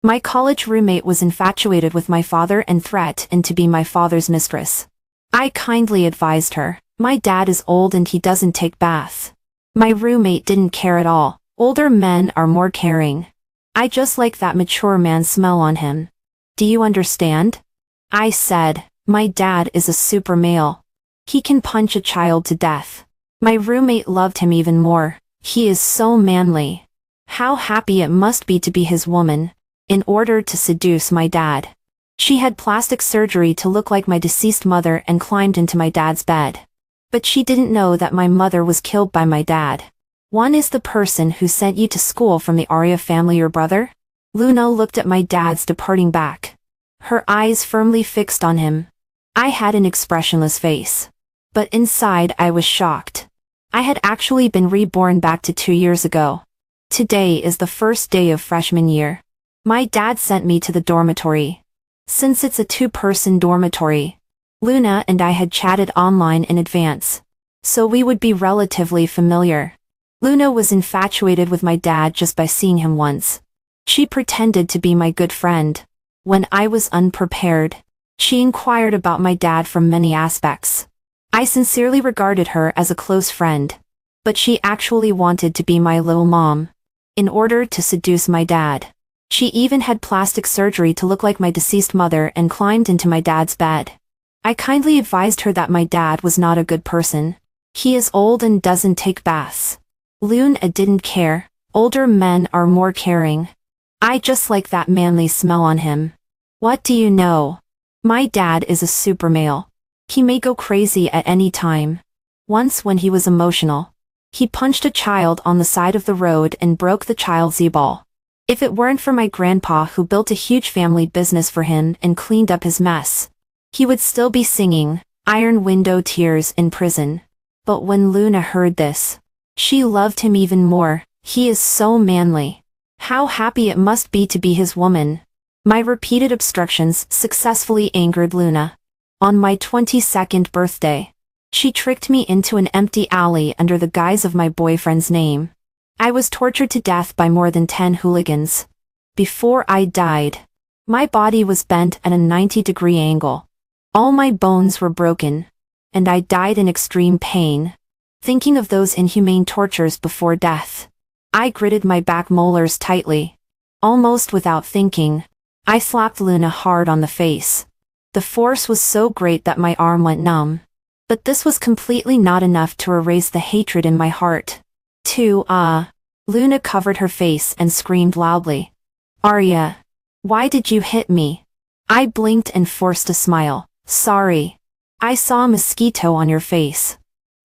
My college roommate was infatuated with my father and threatened to be my father's mistress. I kindly advised her, "My dad is old and he doesn't take baths." My roommate didn't care at all. Older men are more caring. "I just like that mature man smell on him. Do you understand?" I said, "My dad is a super male. He can punch a child to death." My roommate loved him even more. "He is so manly. How happy it must be to be his woman." In order to seduce my dad, she had plastic surgery to look like my deceased mother and climbed into my dad's bed. But she didn't know that my mother was killed by my dad. "One is the person who sent you to school from the Arya family, your brother?" Luna looked at my dad's departing back, her eyes firmly fixed on him. I had an expressionless face. But inside I was shocked. I had actually been reborn back to 2 years ago. Today is the first day of freshman year. My dad sent me to the dormitory. Since it's a 2-person dormitory, Luna and I had chatted online in advance, so we would be relatively familiar. Luna was infatuated with my dad just by seeing him once. She pretended to be my good friend. When I was unprepared, she inquired about my dad from many aspects. I sincerely regarded her as a close friend, but she actually wanted to be my little mom. In order to seduce my dad, she even had plastic surgery to look like my deceased mother and climbed into my dad's bed. I kindly advised her that my dad was not a good person. "He is old and doesn't take baths." Luna didn't care. Older men are more caring. "I just like that manly smell on him." What do you know? My dad is a super male. He may go crazy at any time. Once when he was emotional, he punched a child on the side of the road and broke the child's eyeball. If it weren't for my grandpa who built a huge family business for him and cleaned up his mess, he would still be singing Iron Window Tears in prison. But when Luna heard this, she loved him even more. "He is so manly. How happy it must be to be his woman." My repeated obstructions successfully angered Luna. On my 22nd birthday, she tricked me into an empty alley under the guise of my boyfriend's name. I was tortured to death by more than 10 hooligans. Before I died, my body was bent at a 90-degree angle. All my bones were broken, and I died in extreme pain. Thinking of those inhumane tortures before death, I gritted my back molars tightly. Almost without thinking, I slapped Luna hard on the face. The force was so great that my arm went numb. But this was completely not enough to erase the hatred in my heart. Luna covered her face and screamed loudly. "Arya, why did you hit me?" I blinked and forced a smile. "Sorry. I saw a mosquito on your face."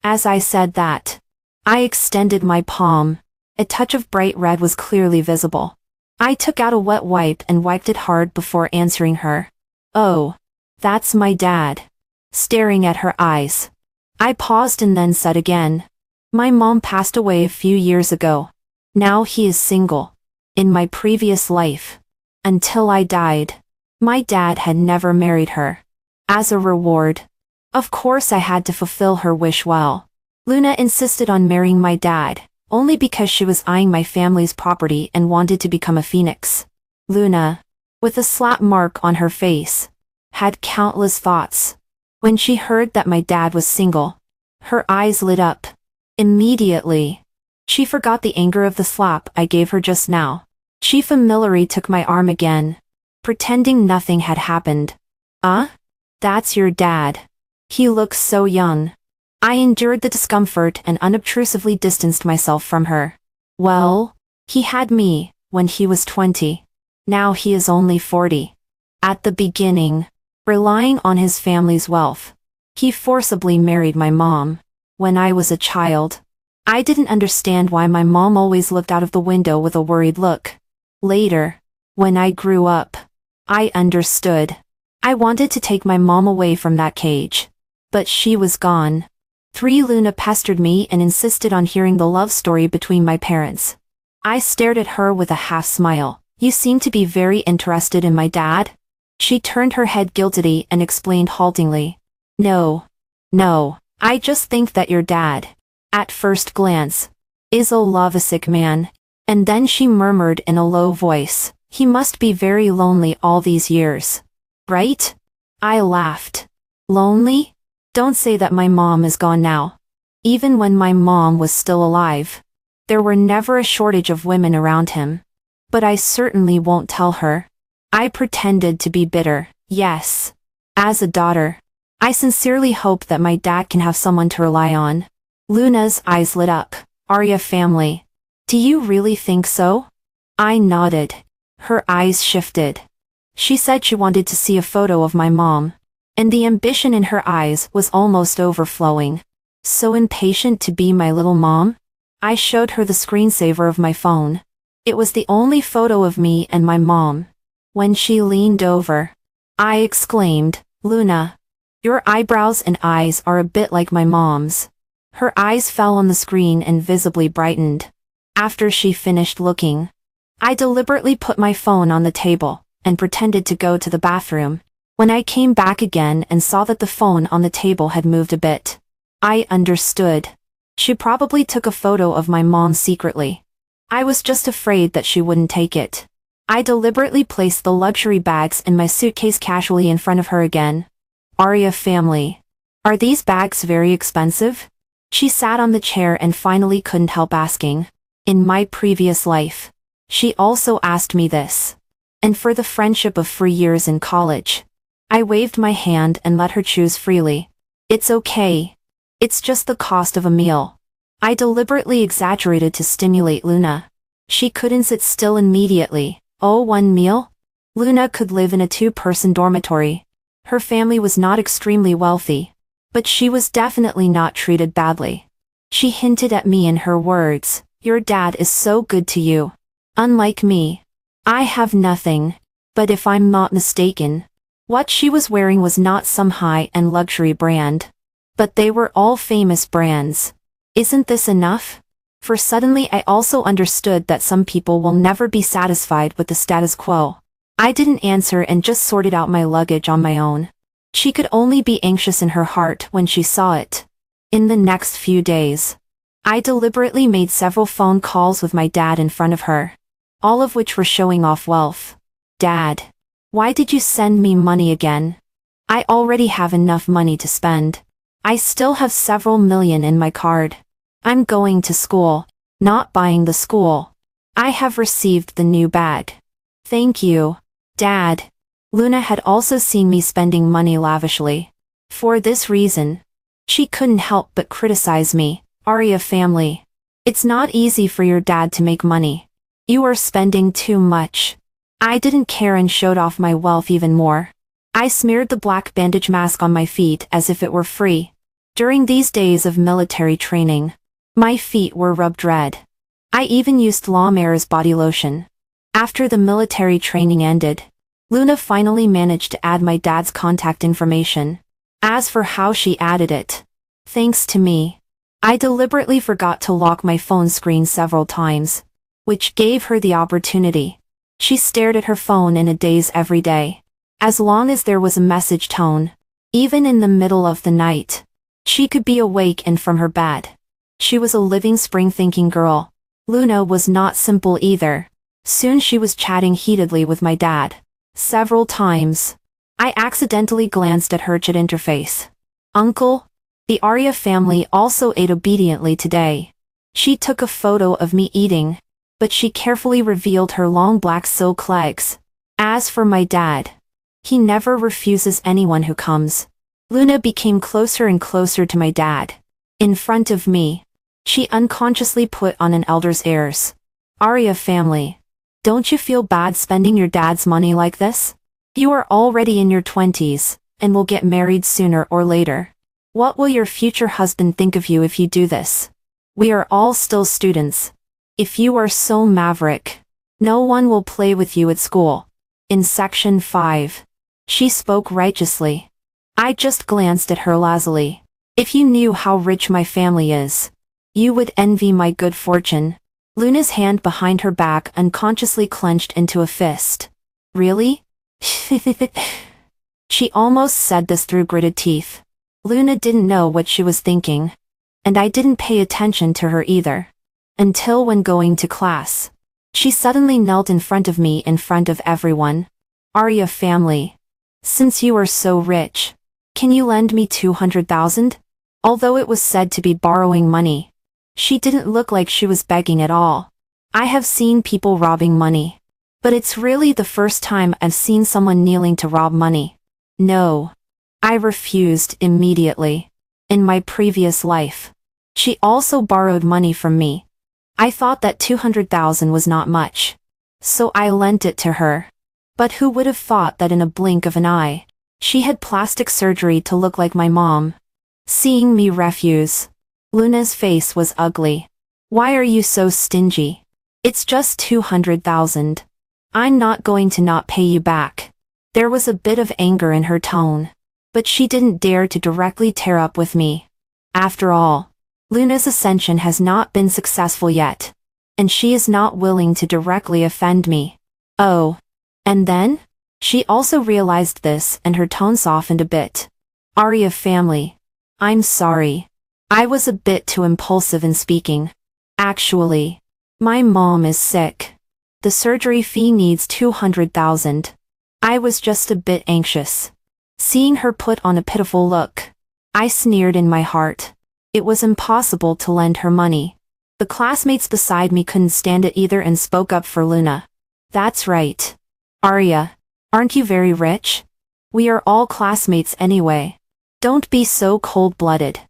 As I said that, I extended my palm. A touch of bright red was clearly visible. I took out a wet wipe and wiped it hard before answering her. "Oh, that's my dad." Staring at her eyes, I paused and then said again, "My mom passed away a few years ago. Now he is single. In my previous life, until I died, my dad had never married her. As a reward, of course I had to fulfill her wish well. Luna insisted on marrying my dad, only because she was eyeing my family's property and wanted to become a phoenix. Luna, with a slap mark on her face, had countless thoughts. When she heard that my dad was single, her eyes lit up. Immediately, she forgot the anger of the slap I gave her just now. She familiarly took my arm again, pretending nothing had happened. That's your dad. He looks so young." I endured the discomfort and unobtrusively distanced myself from her. "Well, he had me when he was 20. Now he is only 40. At the beginning, relying on his family's wealth, he forcibly married my mom. When I was a child, I didn't understand why my mom always looked out of the window with a worried look. Later, when I grew up, I understood. I wanted to take my mom away from that cage, but she was gone. Luna pestered me and insisted on hearing the love story between my parents. I stared at her with a half smile. "You seem to be very interested in my dad?" She turned her head guiltily and explained haltingly. No, I just think that your dad, at first glance, is a lovesick man." And then she murmured in a low voice, He must be very lonely all these years. Right? I laughed. Lonely? Don't say that. My mom is gone now. Even when my mom was still alive, there were never a shortage of women around him. But I certainly won't tell her. I pretended to be bitter. Yes. As a daughter, I sincerely hope that my dad can have someone to rely on. Luna's eyes lit up. Arya family. Do you really think so? I nodded. Her eyes shifted. She said she wanted to see a photo of my mom, and the ambition in her eyes was almost overflowing. So impatient to be my little mom? I showed her the screensaver of my phone. It was the only photo of me and my mom. When she leaned over, I exclaimed, Luna, your eyebrows and eyes are a bit like my mom's. Her eyes fell on the screen and visibly brightened. After she finished looking, I deliberately put my phone on the table and pretended to go to the bathroom. When I came back again and saw that the phone on the table had moved a bit, I understood. She probably took a photo of my mom secretly. I was just afraid that she wouldn't take it. I deliberately placed the luxury bags in my suitcase casually in front of her again. Arya family. Are these bags very expensive? She sat on the chair and finally couldn't help asking. In my previous life, she also asked me this. And for the friendship of 3 years in college, I waved my hand and let her choose freely. It's okay. It's just the cost of a meal. I deliberately exaggerated to stimulate Luna. She couldn't sit still immediately. Oh, one meal? Luna could live in a 2-person dormitory. Her family was not extremely wealthy, but she was definitely not treated badly. She hinted at me in her words, your dad is so good to you. Unlike me, I have nothing. But if I'm not mistaken, what she was wearing was not some high-end luxury brand. But they were all famous brands. Isn't this enough? For suddenly I also understood that some people will never be satisfied with the status quo. I didn't answer and just sorted out my luggage on my own. She could only be anxious in her heart when she saw it. In the next few days, I deliberately made several phone calls with my dad in front of her, all of which were showing off wealth. Dad, why did you send me money again? I already have enough money to spend. I still have several million in my card. I'm going to school, not buying the school. I have received the new bag. Thank you, Dad. Luna had also seen me spending money lavishly. For this reason, she couldn't help but criticize me. Arya family. It's not easy for your dad to make money. You are spending too much. I didn't care and showed off my wealth even more. I smeared the black bandage mask on my feet as if it were free. During these days of military training, my feet were rubbed red. I even used La Mer's body lotion. After the military training ended, Luna finally managed to add my dad's contact information. As for how she added it, thanks to me, I deliberately forgot to lock my phone screen several times, which gave her the opportunity. She stared at her phone in a daze every day. As long as there was a message tone, even in the middle of the night, she could be awake and from her bed. She was a living spring-thinking girl. Luna was not simple either. Soon she was chatting heatedly with my dad. Several times, I accidentally glanced at her chat interface. Uncle? The Arya family also ate obediently today. She took a photo of me eating, but she carefully revealed her long black silk legs. As for my dad, he never refuses anyone who comes. Luna became closer and closer to my dad. In front of me, she unconsciously put on an elder's airs. Arya family, don't you feel bad spending your dad's money like this? You are already in your 20s, and will get married sooner or later. What will your future husband think of you if you do this? We are all still students. If you are so maverick, no one will play with you at school. In section 5, she spoke righteously. I just glanced at her lazily. If you knew how rich my family is, you would envy my good fortune. Luna's hand behind her back unconsciously clenched into a fist. Really? She almost said this through gritted teeth. Luna didn't know what she was thinking, and I didn't pay attention to her either. Until when going to class, She suddenly knelt in front of me in front of everyone. Arya family. Since you are so rich, can you lend me 200,000? Although it was said to be borrowing money, she didn't look like she was begging at all. I have seen people robbing money, but it's really the first time I've seen someone kneeling to rob money. No. I refused immediately. In my previous life, she also borrowed money from me. I thought that 200,000 was not much, so I lent it to her. But who would have thought that in a blink of an eye, she had plastic surgery to look like my mom? Seeing me refuse, Luna's face was ugly. Why are you so stingy? It's just 200,000. I'm not going to not pay you back. There was a bit of anger in her tone, but she didn't dare to directly tear up with me. After all, Luna's ascension has not been successful yet, and she is not willing to directly offend me. Oh. And then? She also realized this and her tone softened a bit. Arya family. I'm sorry. I was a bit too impulsive in speaking. Actually, my mom is sick. The surgery fee needs 200,000. I was just a bit anxious. Seeing her put on a pitiful look, I sneered in my heart. It was impossible to lend her money. The classmates beside me couldn't stand it either and spoke up for Luna. That's right. Arya, aren't you very rich? We are all classmates anyway. Don't be so cold-blooded.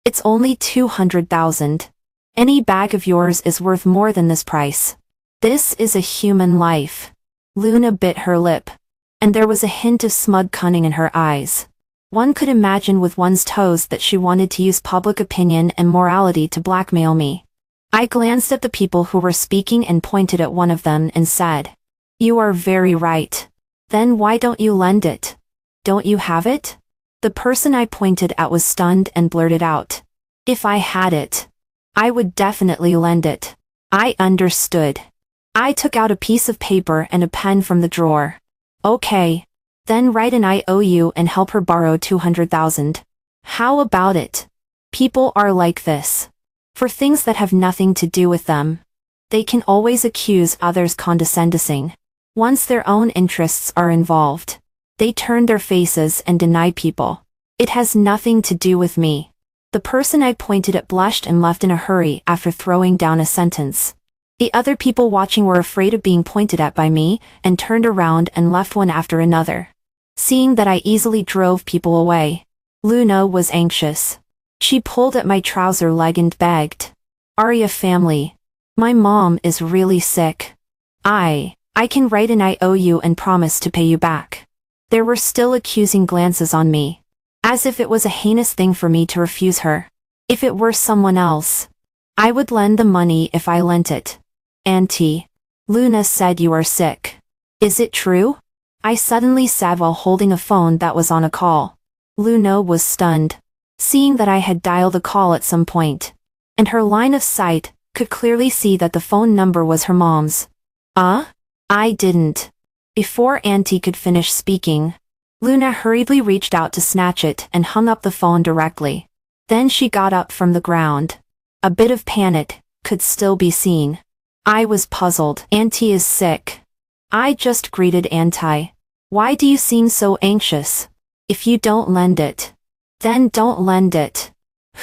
It's only 200,000. Any bag of yours is worth more than this price. This is a human life. Luna bit her lip, and there was a hint of smug cunning in her eyes. One could imagine with one's toes that she wanted to use public opinion and morality to blackmail me. I glanced at the people who were speaking and pointed at one of them and said, "You are very right. Then why don't you lend it? Don't you have it?" The person I pointed at was stunned and blurted out, "If I had it, I would definitely lend it." I understood. I took out a piece of paper and a pen from the drawer. Okay. Then write an IOU and help her borrow 200,000. How about it? People are like this. For things that have nothing to do with them, they can always accuse others condescending. Once their own interests are involved, they turn their faces and deny people. It has nothing to do with me. The person I pointed at blushed and left in a hurry after throwing down a sentence. The other people watching were afraid of being pointed at by me and turned around and left one after another. Seeing that I easily drove people away, Luna was anxious. She pulled at my trouser leg and begged, "Arya family, my mom is really sick. I can write an IOU and promise to pay you back." There were still accusing glances on me, as if it was a heinous thing for me to refuse her. If it were someone else, I would lend the money if I lent it. "Auntie, Luna said you are sick. Is it true?" I suddenly said while holding a phone that was on a call. Luna was stunned, seeing that I had dialed a call at some point, and her line of sight could clearly see that the phone number was her mom's. I didn't. Before Auntie could finish speaking, Luna hurriedly reached out to snatch it and hung up the phone directly. Then she got up from the ground. A bit of panic could still be seen. I was puzzled. "Auntie is sick." I just greeted Auntie. "Why do you seem so anxious? If you don't lend it, then don't lend it.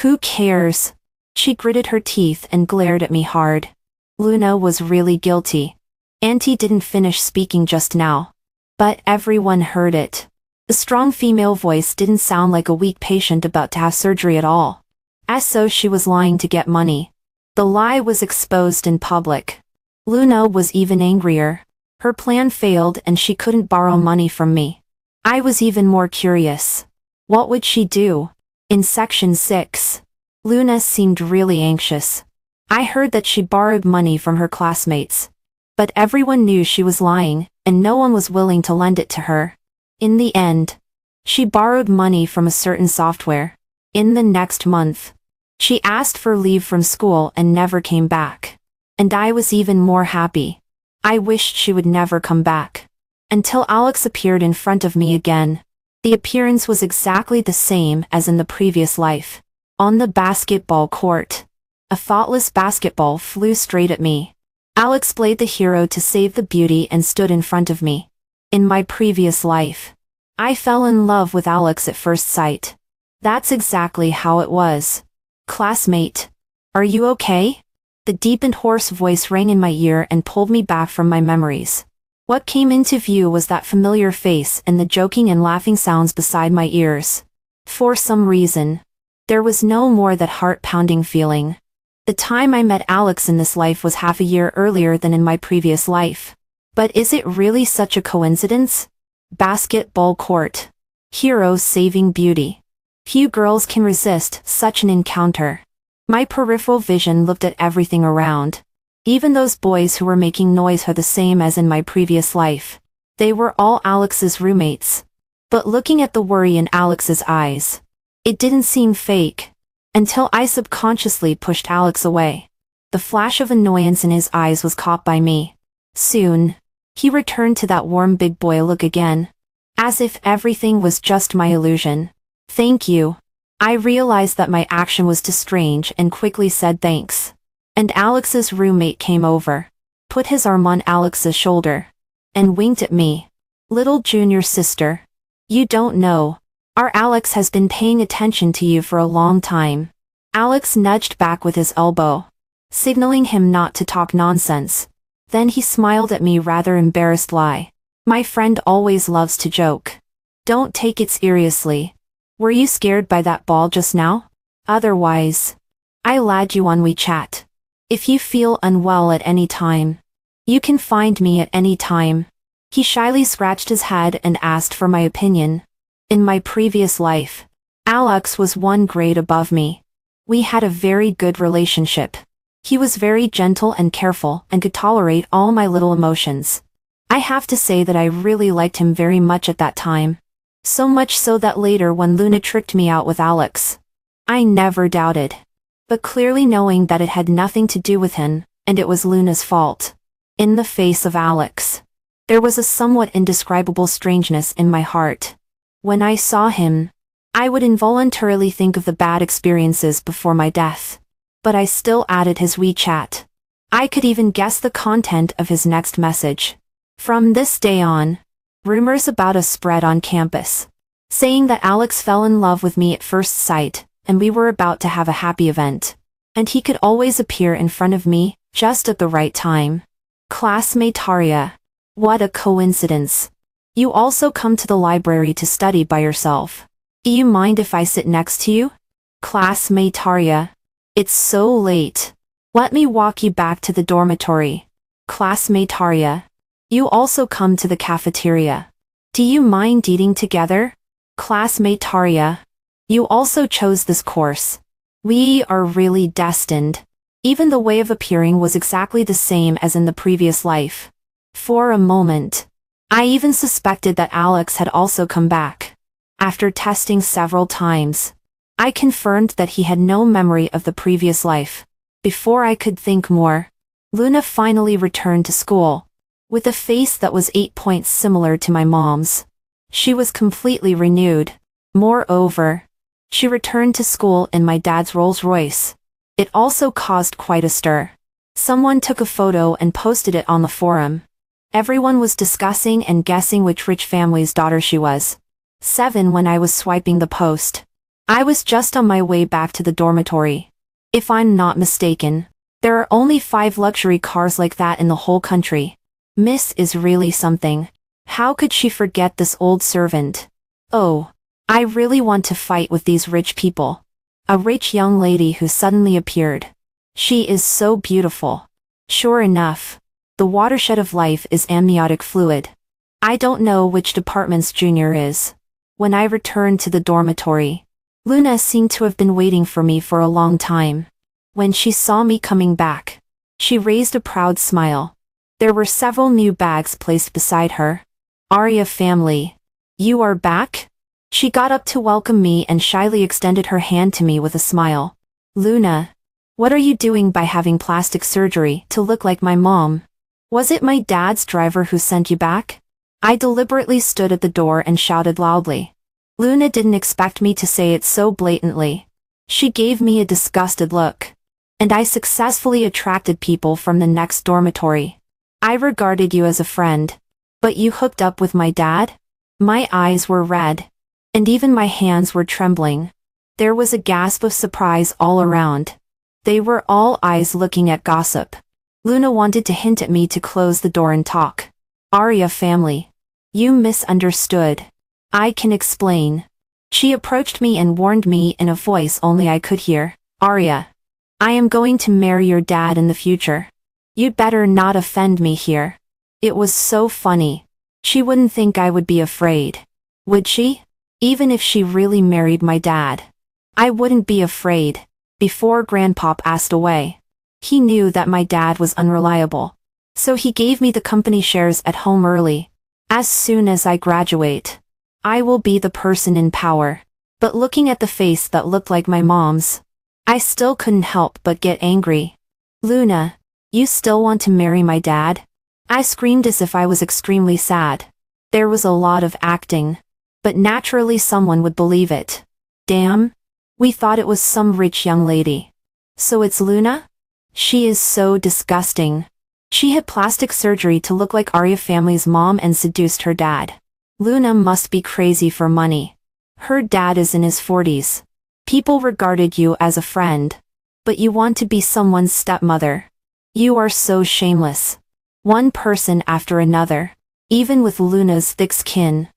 Who cares?" She gritted her teeth and glared at me hard. Luna was really guilty. Auntie didn't finish speaking just now, but everyone heard it. The strong female voice didn't sound like a weak patient about to have surgery at all. As so she was lying to get money. The lie was exposed in public. Luna was even angrier. Her plan failed and she couldn't borrow money from me. I was even more curious. What would she do? In section 6, Luna seemed really anxious. I heard that she borrowed money from her classmates, but everyone knew she was lying, and no one was willing to lend it to her. In the end, she borrowed money from a certain software. In the next month, she asked for leave from school and never came back. And I was even more happy. I wished she would never come back. Until Alex appeared in front of me again. The appearance was exactly the same as in the previous life. On the basketball court, a thoughtless basketball flew straight at me. Alex played the hero to save the beauty and stood in front of me. In my previous life, I fell in love with Alex at first sight. That's exactly how it was. Classmate, are you okay? The deep and hoarse voice rang in my ear and pulled me back from my memories. What came into view was that familiar face and the joking and laughing sounds beside my ears. For some reason, there was no more that heart-pounding feeling. The time I met Alex in this life was half a year earlier than in my previous life. But is it really such a coincidence? Basketball court. Heroes saving beauty. Few girls can resist such an encounter. My peripheral vision looked at everything around. Even those boys who were making noise were the same as in my previous life. They were all Alex's roommates. But looking at the worry in Alex's eyes, it didn't seem fake. Until I subconsciously pushed Alex away. The flash of annoyance in his eyes was caught by me. Soon, he returned to that warm big boy look again. As if everything was just my illusion. Thank you. I realized that my action was too strange and quickly said thanks. And Alex's roommate came over, put his arm on Alex's shoulder, and winked at me. Little junior sister. You don't know. Our Alex has been paying attention to you for a long time. Alex nudged back with his elbow, signaling him not to talk nonsense. Then he smiled at me rather embarrassed. Lie. My friend always loves to joke. Don't take it seriously. Were you scared by that ball just now? Otherwise, I'll add you on WeChat. If you feel unwell at any time, you can find me at any time. He shyly scratched his head and asked for my opinion. In my previous life, Alex was one grade above me. We had a very good relationship. He was very gentle and careful and could tolerate all my little emotions. I have to say that I really liked him very much at that time. So much so that later when Luna tricked me out with Alex, I never doubted. But clearly knowing that it had nothing to do with him, and it was Luna's fault. In the face of Alex, there was a somewhat indescribable strangeness in my heart. When I saw him, I would involuntarily think of the bad experiences before my death. But I still added his WeChat. I could even guess the content of his next message. From this day on, rumors about us spread on campus, saying that Alex fell in love with me at first sight, and we were about to have a happy event. And he could always appear in front of me, just at the right time. Classmate Taria. What a coincidence. You also come to the library to study by yourself. Do you mind if I sit next to you? Classmate Taria. It's so late. Let me walk you back to the dormitory. Classmate Taria. You also come to the cafeteria. Do you mind eating together? Classmate Taria. You also chose this course. We are really destined. Even the way of appearing was exactly the same as in the previous life. For a moment, I even suspected that Alex had also come back. After testing several times, I confirmed that he had no memory of the previous life. Before I could think more, Luna finally returned to school, with a face that was 8 points similar to my mom's. She was completely renewed. Moreover, she returned to school in my dad's Rolls-Royce. It also caused quite a stir. Someone took a photo and posted it on the forum. Everyone was discussing and guessing which rich family's daughter she was. 7 when I was swiping the post. I was just on my way back to the dormitory. If I'm not mistaken, there are only 5 luxury cars like that in the whole country. Miss is really something. How could she forget this old servant? Oh, I really want to fight with these rich people. A rich young lady who suddenly appeared. She is so beautiful. Sure enough, the watershed of life is amniotic fluid. I don't know which department's junior is. When I returned to the dormitory, Luna seemed to have been waiting for me for a long time. When she saw me coming back, she raised a proud smile. There were several new bags placed beside her. Arya family. You are back? She got up to welcome me and shyly extended her hand to me with a smile. Luna, what are you doing by having plastic surgery to look like my mom? Was it my dad's driver who sent you back? I deliberately stood at the door and shouted loudly. Luna didn't expect me to say it so blatantly. She gave me a disgusted look. and I successfully attracted people from the next dormitory. I regarded you as a friend. But you hooked up with my dad? My eyes were red. And even my hands were trembling. There was a gasp of surprise all around. They were all eyes looking at gossip. Luna wanted to hint at me to close the door and talk. Arya family. You misunderstood. I can explain. She approached me and warned me in a voice only I could hear. Arya. I am going to marry your dad in the future. You'd better not offend me here. It was so funny. She wouldn't think I would be afraid. Would she? Even if she really married my dad. I wouldn't be afraid. Before Grandpop passed away. He knew that my dad was unreliable. So he gave me the company shares at home early. As soon as I graduate, I will be the person in power. But looking at the face that looked like my mom's, I still couldn't help but get angry. Luna, you still want to marry my dad? I screamed as if I was extremely sad. There was a lot of acting. But naturally someone would believe it. Damn. We thought it was some rich young lady. So it's Luna? She is so disgusting. She had plastic surgery to look like Arya family's mom and seduced her dad. Luna must be crazy for money. Her dad is in his 40s. People regarded you as a friend. But you want to be someone's stepmother. You are so shameless. One person after another. Even with Luna's thick skin.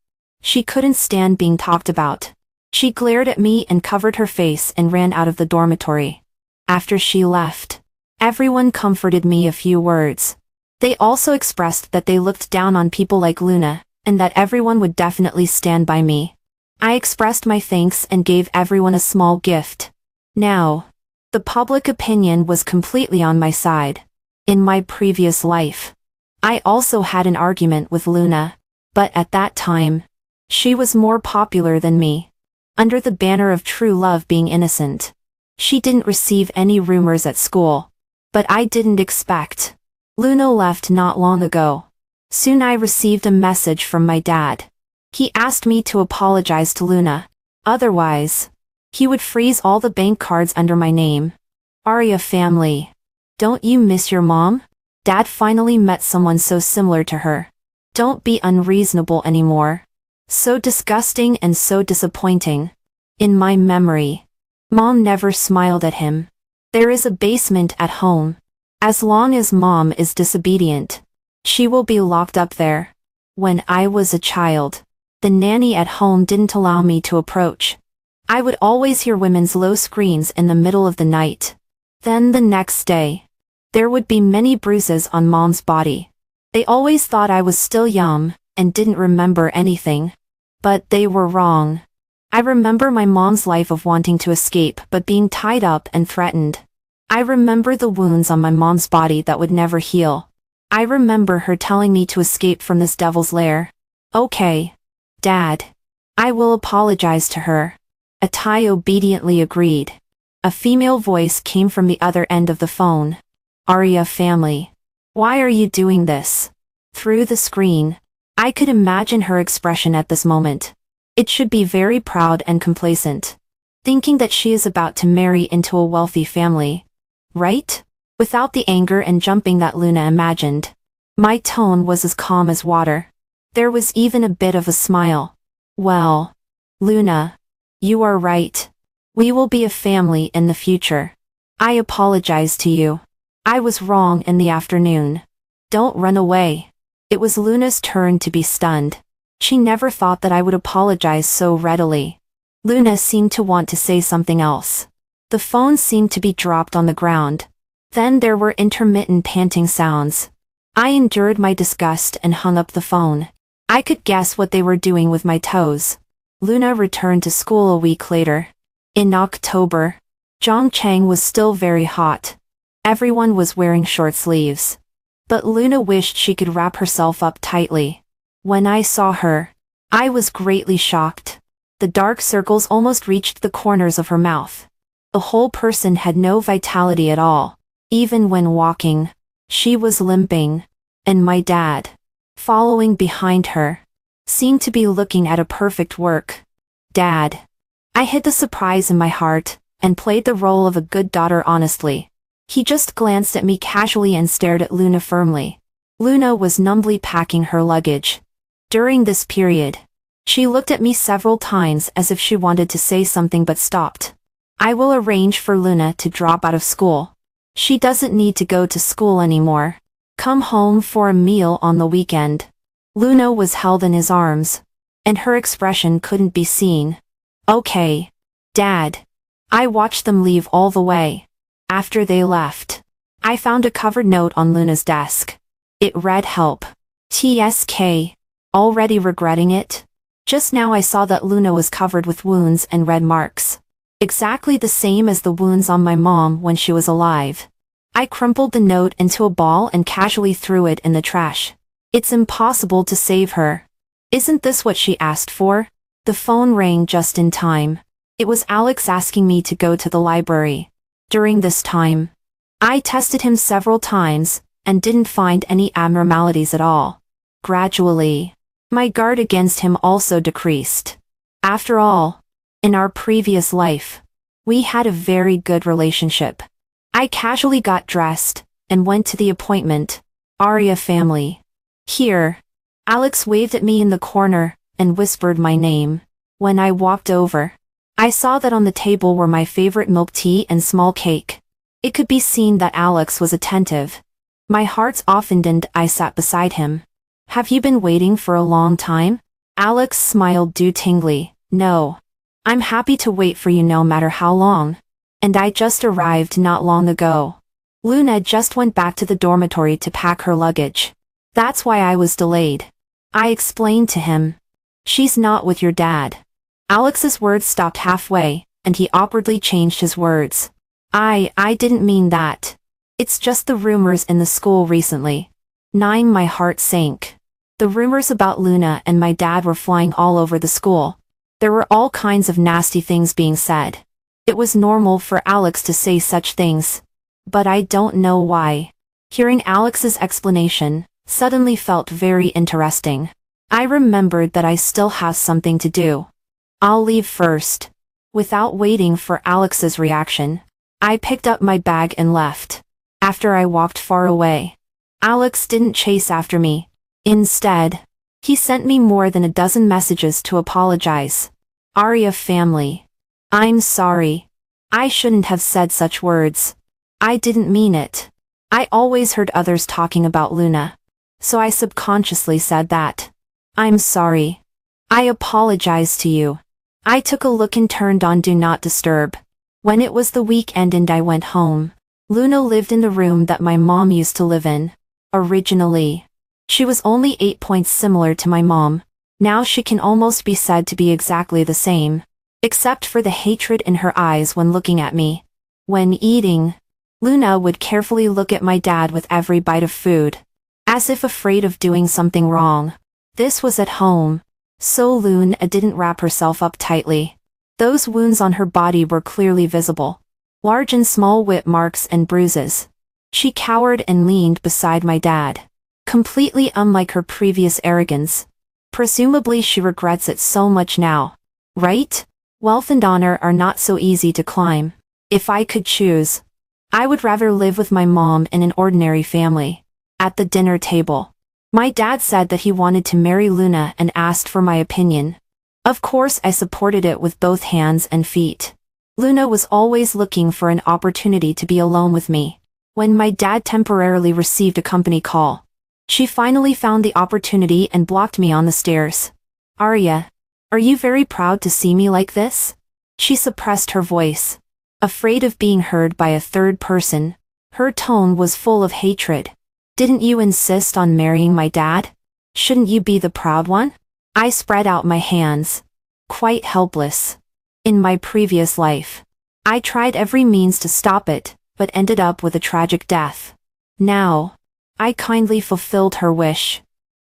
She couldn't stand being talked about. She glared at me and covered her face and ran out of the dormitory. After she left, everyone comforted me a few words. They also expressed that they looked down on people like Luna, and that everyone would definitely stand by me. I expressed my thanks and gave everyone a small gift. Now, the public opinion was completely on my side. In my previous life, I also had an argument with Luna, but at that time, she was more popular than me. Under the banner of true love being innocent. She didn't receive any rumors at school. But I didn't expect. Luna left not long ago. Soon I received a message from my dad. He asked me to apologize to Luna. Otherwise, he would freeze all the bank cards under my name. Arya family. Don't you miss your mom? Dad finally met someone so similar to her. Don't be unreasonable anymore. So disgusting and so disappointing. In my memory, Mom never smiled at him. There is a basement at home. As long as Mom is disobedient, she will be locked up there. When I was a child, the nanny at home didn't allow me to approach. I would always hear women's low screams in the middle of the night. Then the next day, there would be many bruises on Mom's body. They always thought I was still young and didn't remember anything. But they were wrong. I remember my mom's life of wanting to escape but being tied up and threatened. I remember the wounds on my mom's body that would never heal. I remember her telling me to escape from this devil's lair. Okay, Dad. I will apologize to her. Atai obediently agreed. A female voice came from the other end of the phone. Arya family. Why are you doing this? Through the screen, I could imagine her expression at this moment. It should be very proud and complacent. Thinking that she is about to marry into a wealthy family. Right? Without the anger and jumping that Luna imagined. My tone was as calm as water. There was even a bit of a smile. Well, Luna, you are right. We will be a family in the future. I apologize to you. I was wrong in the afternoon. Don't run away. It was Luna's turn to be stunned. She never thought that I would apologize so readily. Luna seemed to want to say something else. The phone seemed to be dropped on the ground. Then there were intermittent panting sounds. I endured my disgust and hung up the phone. I could guess what they were doing with my toes. Luna returned to school a week later. In October, Zhongchang was still very hot. Everyone was wearing short sleeves. But Luna wished she could wrap herself up tightly. When I saw her, I was greatly shocked. The dark circles almost reached the corners of her mouth. The whole person had no vitality at all. Even when walking, she was limping. And my dad, following behind her, seemed to be looking at a perfect work. Dad. I hid the surprise in my heart, and played the role of a good daughter honestly. He just glanced at me casually and stared at Luna firmly. Luna was numbly packing her luggage. During this period, she looked at me several times as if she wanted to say something but stopped. I will arrange for Luna to drop out of school. She doesn't need to go to school anymore. Come home for a meal on the weekend. Luna was held in his arms, and her expression couldn't be seen. Okay, Dad. I watched them leave all the way. After they left, I found a covered note on Luna's desk. It read help. TSK. Already regretting it? Just now I saw that Luna was covered with wounds and red marks. Exactly the same as the wounds on my mom when she was alive. I crumpled the note into a ball and casually threw it in the trash. It's impossible to save her. Isn't this what she asked for? The phone rang just in time. It was Alex asking me to go to the library. During this time, I tested him several times and didn't find any abnormalities at all. Gradually, my guard against him also decreased. After all, in our previous life, we had a very good relationship. I casually got dressed and went to the appointment. Arya family. Here. Alex waved at me in the corner and whispered my name. When I walked over, I saw that on the table were my favorite milk tea and small cake. It could be seen that Alex was attentive. My heart softened and I sat beside him. Have you been waiting for a long time? Alex smiled doubtingly. No. I'm happy to wait for you no matter how long. And I just arrived not long ago. Luna just went back to the dormitory to pack her luggage. That's why I was delayed. I explained to him. She's not with your dad. Alex's words stopped halfway, and he awkwardly changed his words. I didn't mean that. It's just the rumors in the school recently. My heart sank. The rumors about Luna and my dad were flying all over the school. There were all kinds of nasty things being said. It was normal for Alex to say such things. But I don't know why. Hearing Alex's explanation suddenly felt very interesting. I remembered that I still have something to do. I'll leave first. Without waiting for Alex's reaction, I picked up my bag and left. After I walked far away, Alex didn't chase after me. Instead, he sent me more than a dozen messages to apologize. Arya family. I'm sorry. I shouldn't have said such words. I didn't mean it. I always heard others talking about Luna, so I subconsciously said that. I'm sorry. I apologize to you. I took a look and turned on Do Not Disturb. When it was the weekend and I went home, Luna lived in the room that my mom used to live in. Originally, she was only 8 points similar to my mom. Now she can almost be said to be exactly the same, except for the hatred in her eyes when looking at me. When eating, Luna would carefully look at my dad with every bite of food, as if afraid of doing something wrong. This was at home, so Luna didn't wrap herself up tightly. Those wounds on her body were clearly visible, large and small whip marks and bruises. She cowered and leaned beside my dad, completely unlike her previous arrogance. Presumably she regrets it so much now. Right? Wealth and honor are not so easy to climb. If I could choose, I would rather live with my mom in an ordinary family. At the dinner table, my dad said that he wanted to marry Luna and asked for my opinion. Of course I supported it with both hands and feet. Luna was always looking for an opportunity to be alone with me. When my dad temporarily received a company call, she finally found the opportunity and blocked me on the stairs. Arya, are you very proud to see me like this? She suppressed her voice, afraid of being heard by a third person. Her tone was full of hatred. Didn't you insist on marrying my dad? Shouldn't you be the proud one? I spread out my hands, quite helpless. In my previous life, I tried every means to stop it, but ended up with a tragic death. Now, I kindly fulfilled her wish.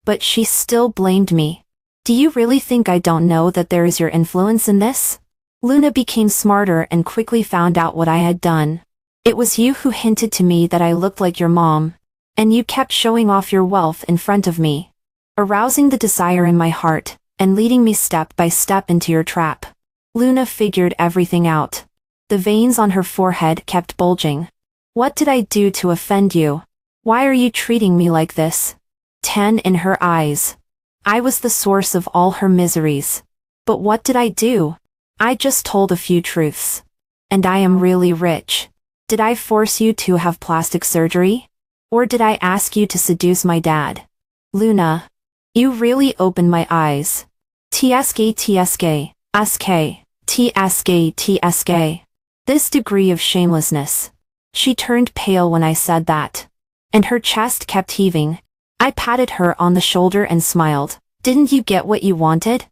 But she still blamed me. Do you really think I don't know that there is your influence in this? Luna became smarter and quickly found out what I had done. It was you who hinted to me that I looked like your mom, and you kept showing off your wealth in front of me, arousing the desire in my heart, and leading me step by step into your trap. Luna figured everything out. The veins on her forehead kept bulging. What did I do to offend you? Why are you treating me like this? 10 in her eyes. I was the source of all her miseries. But what did I do? I just told a few truths. And I am really rich. Did I force you to have plastic surgery? Or did I ask you to seduce my dad? Luna. You really opened my eyes. TSK TSK, SK, TSK TSK. This degree of shamelessness. She turned pale when I said that. And her chest kept heaving. I patted her on the shoulder and smiled. Didn't you get what you wanted?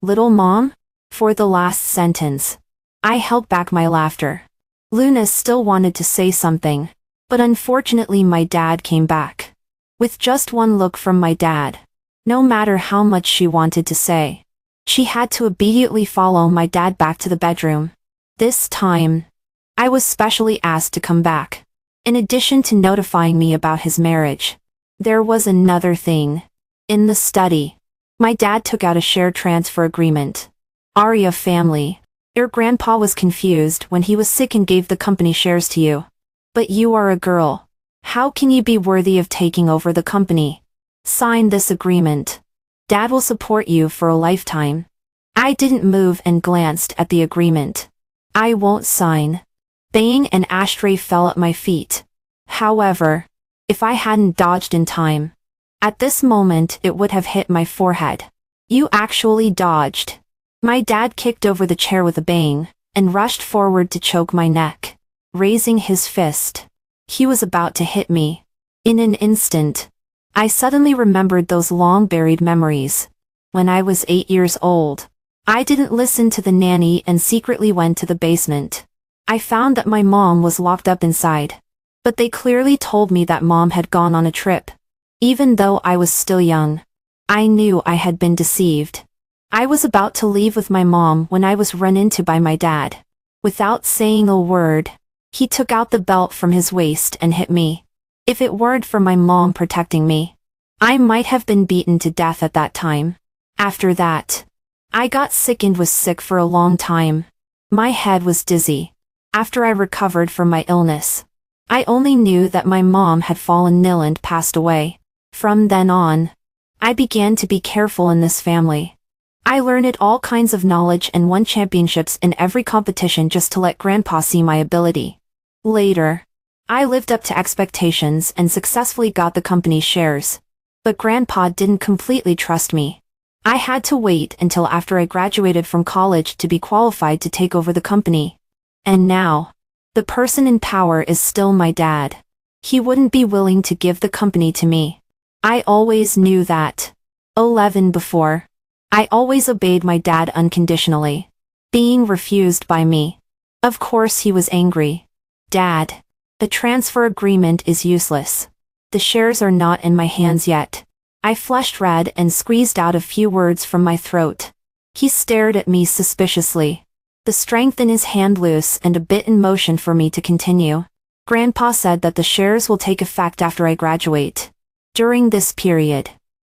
Little mom? For the last sentence. I held back my laughter. Luna still wanted to say something. But unfortunately my dad came back. With just one look from my dad. No matter how much she wanted to say. She had to immediately follow my dad back to the bedroom. This time, I was specially asked to come back. In addition to notifying me about his marriage, there was another thing. In the study, my dad took out a share transfer agreement. Arya family, your grandpa was confused when he was sick and gave the company shares to you. But you are a girl. How can you be worthy of taking over the company? Sign this agreement. Dad will support you for a lifetime. I didn't move and glanced at the agreement. I won't sign. Bang, an ashtray fell at my feet. However, if I hadn't dodged in time, at this moment it would have hit my forehead. You actually dodged. My dad kicked over the chair with a bang, and rushed forward to choke my neck. Raising his fist, he was about to hit me. In an instant, I suddenly remembered those long-buried memories. When I was 8 years old, I didn't listen to the nanny and secretly went to the basement. I found that my mom was locked up inside. But they clearly told me that mom had gone on a trip. Even though I was still young, I knew I had been deceived. I was about to leave with my mom when I was run into by my dad. Without saying a word, he took out the belt from his waist and hit me. If it weren't for my mom protecting me, I might have been beaten to death at that time. After that, I got sick and was sick for a long time. My head was dizzy. After I recovered from my illness, I only knew that my mom had fallen ill and passed away. From then on, I began to be careful in this family. I learned all kinds of knowledge and won championships in every competition just to let Grandpa see my ability. Later, I lived up to expectations and successfully got the company's shares. But Grandpa didn't completely trust me. I had to wait until after I graduated from college to be qualified to take over the company. And now, the person in power is still my dad. He wouldn't be willing to give the company to me. I always knew that. 11 before. I always obeyed my dad unconditionally. Being refused by me. Of course he was angry. Dad, the transfer agreement is useless. The shares are not in my hands yet. I flushed red and squeezed out a few words from my throat. He stared at me suspiciously. The strength in his hand loose and a bit in motion for me to continue. Grandpa said that the shares will take effect after I graduate. During this period,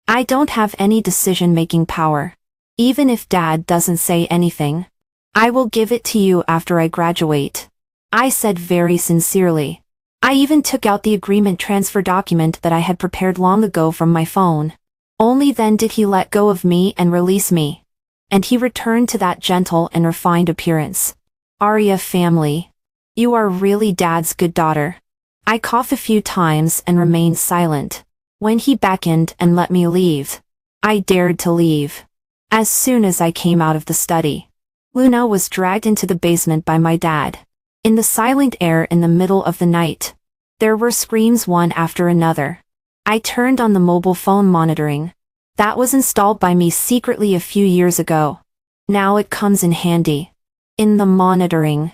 I don't have any decision-making power. Even if Dad doesn't say anything, I will give it to you after I graduate. I said very sincerely. I even took out the agreement transfer document that I had prepared long ago from my phone. Only then did he let go of me and release me. And he returned to that gentle and refined appearance. Arya family. You are really Dad's good daughter. I coughed a few times and remained silent. When he beckoned and let me leave, I dared to leave. As soon as I came out of the study, Luna was dragged into the basement by my dad. In the silent air in the middle of the night, there were screams one after another. I turned on the mobile phone monitoring. That was installed by me secretly a few years ago. Now it comes in handy. In the monitoring,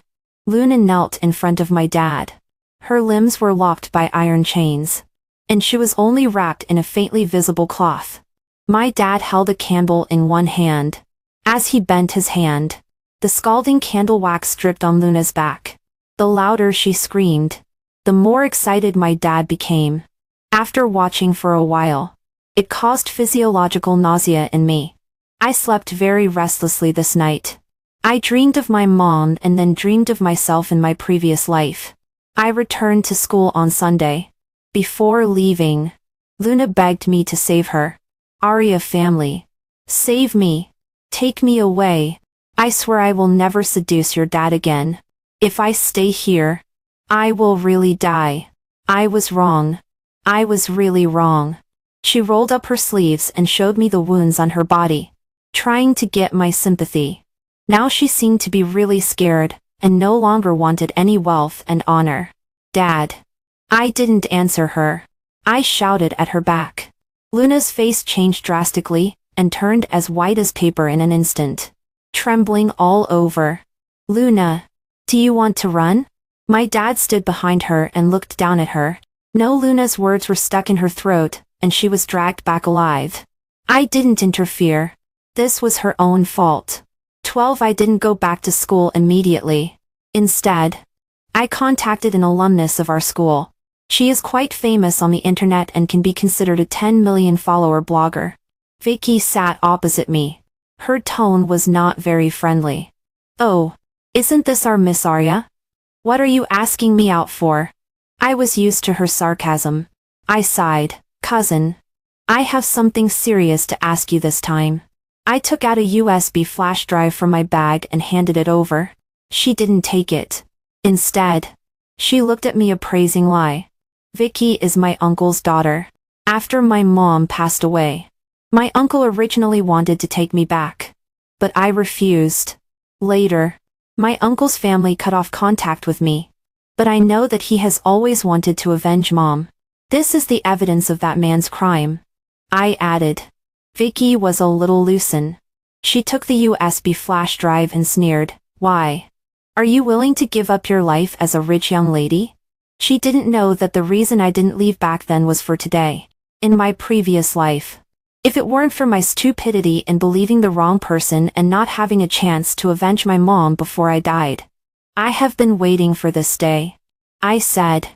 Luna knelt in front of my dad. Her limbs were locked by iron chains, and she was only wrapped in a faintly visible cloth. My dad held a candle in one hand. As he bent his hand, the scalding candle wax dripped on Luna's back. The louder she screamed, the more excited my dad became. After watching for a while, it caused physiological nausea in me. I slept very restlessly this night. I dreamed of my mom and then dreamed of myself in my previous life. I returned to school on Sunday. Before leaving, Luna begged me to save her. Arya family. Save me. Take me away. I swear I will never seduce your dad again. If I stay here, I will really die. I was wrong. I was really wrong. She rolled up her sleeves and showed me the wounds on her body, trying to get my sympathy. Now she seemed to be really scared, and no longer wanted any wealth and honor. Dad. I didn't answer her. I shouted at her back. Luna's face changed drastically, and turned as white as paper in an instant. Trembling all over. Luna. Do you want to run? My dad stood behind her and looked down at her. No, Luna's words were stuck in her throat, and she was dragged back alive. I didn't interfere. This was her own fault. 12. I didn't go back to school immediately. Instead, I contacted an alumnus of our school. She is quite famous on the internet and can be considered a 10 million follower blogger. Vicky sat opposite me. Her tone was not very friendly. Oh, isn't this our Miss Arya? What are you asking me out for? I was used to her sarcasm. I sighed. Cousin. I have something serious to ask you this time. I took out a USB flash drive from my bag and handed it over. She didn't take it. Instead, she looked at me appraisingly. Vicky is my uncle's daughter. After my mom passed away, my uncle originally wanted to take me back, but I refused. Later, my uncle's family cut off contact with me, but I know that he has always wanted to avenge Mom. This is the evidence of that man's crime. I added. Vicky was a little loosened. She took the USB flash drive and sneered. Why? Are you willing to give up your life as a rich young lady? She didn't know that the reason I didn't leave back then was for today. In my previous life. If it weren't for my stupidity in believing the wrong person and not having a chance to avenge my mom before I died. I have been waiting for this day. I said.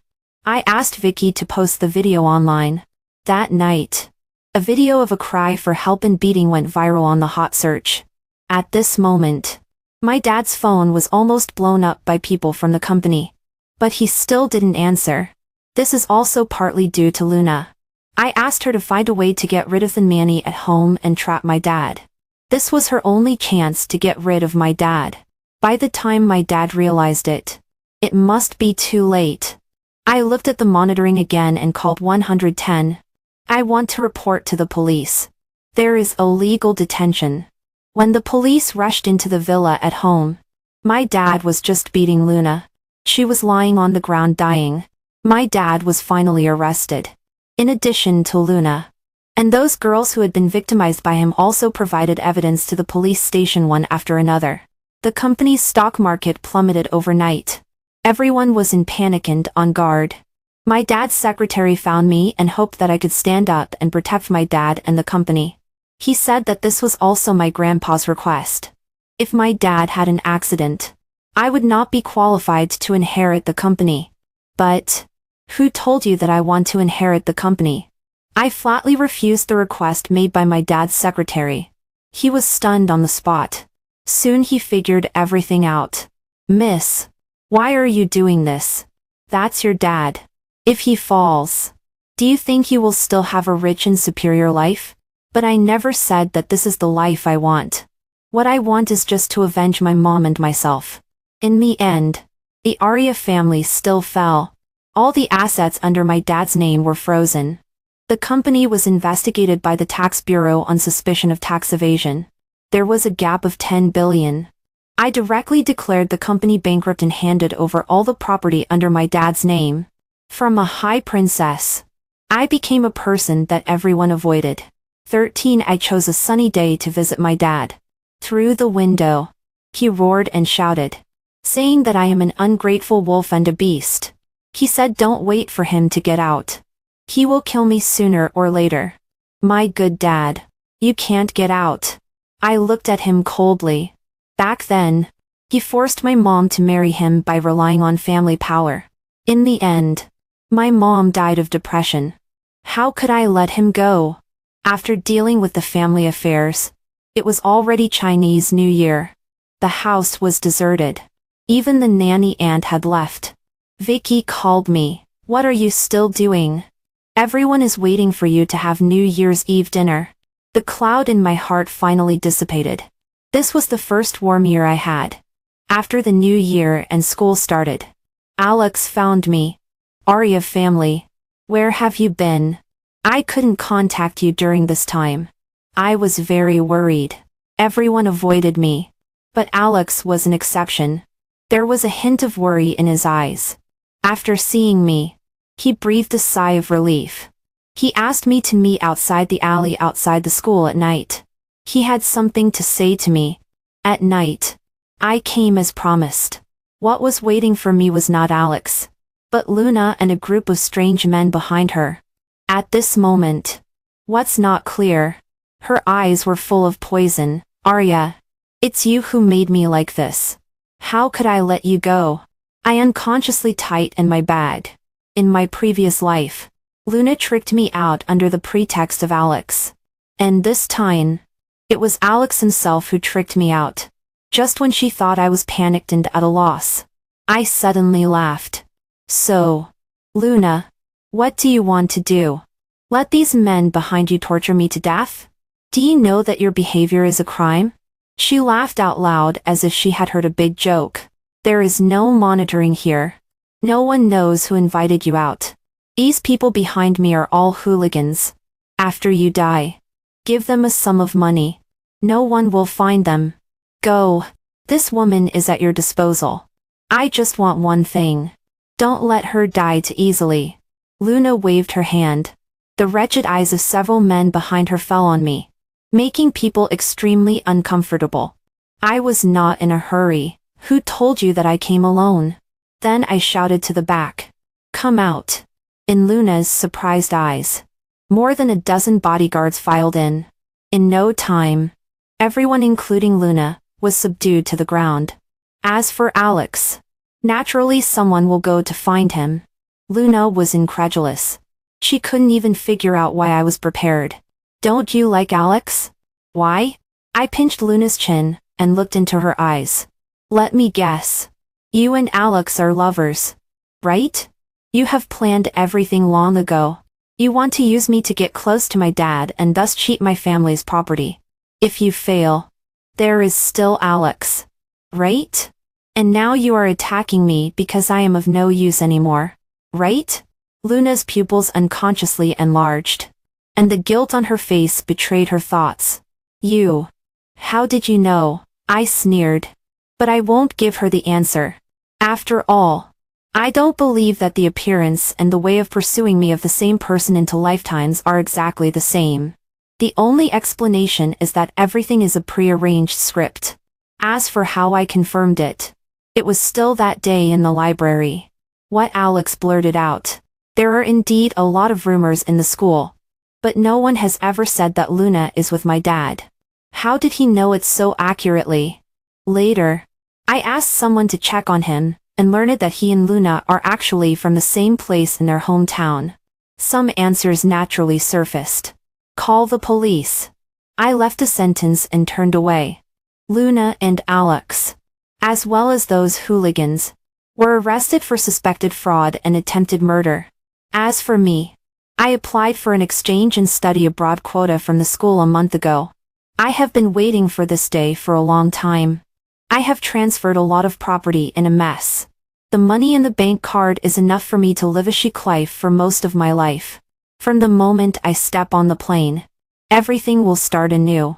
I asked Vicky to post the video online. That night, a video of a cry for help and beating went viral on the hot search. At this moment, my dad's phone was almost blown up by people from the company. But he still didn't answer. This is also partly due to Luna. I asked her to find a way to get rid of the nanny at home and trap my dad. This was her only chance to get rid of my dad. By the time my dad realized it, it must be too late. I looked at the monitoring again and called 110. I want to report to the police. There is illegal detention. When the police rushed into the villa at home, my dad was just beating Luna. She was lying on the ground dying. My dad was finally arrested. In addition to Luna. And those girls who had been victimized by him also provided evidence to the police station one after another. The company's stock market plummeted overnight. Everyone was in panic and on guard. My dad's secretary found me and hoped that I could stand up and protect my dad and the company. He said that this was also my grandpa's request. If my dad had an accident, I would not be qualified to inherit the company. But who told you that I want to inherit the company? I flatly refused the request made by my dad's secretary. He was stunned on the spot. Soon he figured everything out. Miss, why are you doing this? That's your dad. If he falls, do you think you will still have a rich and superior life? But I never said that this is the life I want. What I want is just to avenge my mom and myself. In the end, the Arya family still fell. All the assets under my dad's name were frozen. The company was investigated by the tax bureau on suspicion of tax evasion. There was a gap of 10 billion. I directly declared the company bankrupt and handed over all the property under my dad's name. From a high princess, I became a person that everyone avoided. 13. I chose a sunny day to visit my dad. Through the window, he roared and shouted, saying that I am an ungrateful wolf and a beast. He said don't wait for him to get out. He will kill me sooner or later. My good dad, you can't get out. I looked at him coldly. Back then, he forced my mom to marry him by relying on family power. In the end, my mom died of depression. How could I let him go? After dealing with the family affairs, it was already Chinese New Year. The house was deserted. Even the nanny aunt had left. Vicky called me. What are you still doing? Everyone is waiting for you to have New Year's Eve dinner. The cloud in my heart finally dissipated. This was the first warm year I had. After the new year and school started, Alex found me. Arya family, where have you been? I couldn't contact you during this time. I was very worried. Everyone avoided me. But Alex was an exception. There was a hint of worry in his eyes. After seeing me, he breathed a sigh of relief. He asked me to meet outside the alley outside the school at night. He had something to say to me. At night, I came as promised. What was waiting for me was not Alex, but Luna and a group of strange men behind her. At this moment, what's not clear? Her eyes were full of poison. Arya, it's you who made me like this. How could I let you go? I unconsciously tightened my bag. In my previous life, Luna tricked me out under the pretext of Alex. And this time, it was Alex himself who tricked me out. Just when she thought I was panicked and at a loss, I suddenly laughed. So, Luna, what do you want to do? Let these men behind you torture me to death? Do you know that your behavior is a crime? She laughed out loud as if she had heard a big joke. There is no monitoring here. No one knows who invited you out. These people behind me are all hooligans. After you die, give them a sum of money. No one will find them. Go. This woman is at your disposal. I just want one thing. Don't let her die too easily. Luna waved her hand. The wretched eyes of several men behind her fell on me, making people extremely uncomfortable. I was not in a hurry. Who told you that I came alone? Then I shouted to the back. Come out. In Luna's surprised eyes, more than a dozen bodyguards filed in. In no time, everyone including Luna was subdued to the ground. As for Alex, naturally someone will go to find him. Luna was incredulous. She couldn't even figure out why I was prepared. Don't you like Alex? Why? I pinched Luna's chin and looked into her eyes. Let me guess. You and Alex are lovers, right? You have planned everything long ago. You want to use me to get close to my dad and thus cheat my family's property. If you fail, there is still Alex, right? And now you are attacking me because I am of no use anymore, right? Luna's pupils unconsciously enlarged, and the guilt on her face betrayed her thoughts. You. How did you know? I sneered. But I won't give her the answer. After all, I don't believe that the appearance and the way of pursuing me of the same person into lifetimes are exactly the same. The only explanation is that everything is a prearranged script. As for how I confirmed it, it was still that day in the library. What Alex blurted out. There are indeed a lot of rumors in the school, but no one has ever said that Luna is with my dad. How did he know it so accurately? Later, I asked someone to check on him, and learned that he and Luna are actually from the same place in their hometown. Some answers naturally surfaced. Call the police. I left a sentence and turned away. Luna and Alex, as well as those hooligans, were arrested for suspected fraud and attempted murder. As for me, I applied for an exchange and study abroad quota from the school a month ago. I have been waiting for this day for a long time. I have transferred a lot of property in a mess. The money in the bank card is enough for me to live a chic life for most of my life. From the moment I step on the plane, everything will start anew.